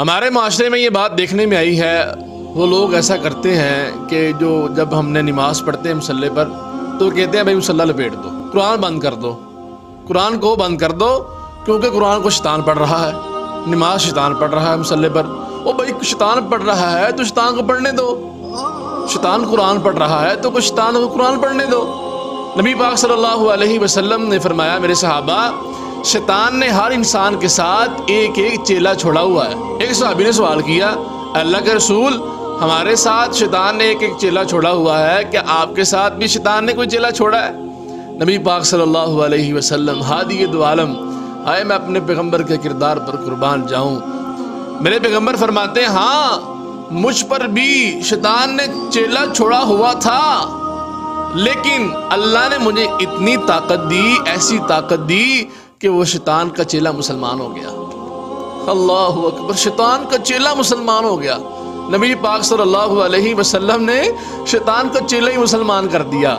ہمارے معاشرے میں یہ بات دیکھنے میں آئی ہے، وہ لوگ ایسا کرتے ہیں کہ جو جب ہم نے نماز پڑھتے ہیں مصلی پر تو کہتے ہیں بھائی مصلی لپیٹ دو، قرآن بند کر دو، قرآن کو بند کر دو، کیونکہ قرآن کو شیطان پڑھ رہا ہے، نماز شیطان پڑھ رہا ہے مصلی پر۔ او بھائی شیطان پڑھ رہا ہے تو شیطان کو پڑھنے دو، شیطان قرآن پڑھ رہا ہے تو شیطان کو قرآن پڑھنے دو۔ نبی پاک صلی اللہ علیہ وسلم نے فرمایا میرے صحابہ، شیطان نے ہر انسان کے ساتھ ایک ایک چیلا چھوڑا ہوا ہے۔ ایک صحابی نے سوال کیا، اللہ کے رسول ہمارے ساتھ شیطان نے ایک ایک چیلا چھوڑا ہوا ہے، کیا آپ کے ساتھ بھی شیطان نے کوئی چیلا چھوڑا ہے؟ نبی پاک صلی اللہ علیہ وسلم ہادی دو عالم، آئے میں اپنے پیغمبر کے کردار پر قربان جاؤں، میرے پیغمبر فرماتے ہیں ہاں مجھ پر بھی شیطان نے چیلا چھوڑا ہوا تھا، لیکن اللہ نے مجھے اتنی طاقت دی، ایسی طاقت دی کہ وہ شیطان کا چیلا مسلمان ہو گیا۔ اللہ اکبر، شیطان کا چیلا مسلمان ہو گیا۔ نبی پاک صلی اللہ علیہ وسلم نے شیطان کا چیلا ہی مسلمان کر دیا۔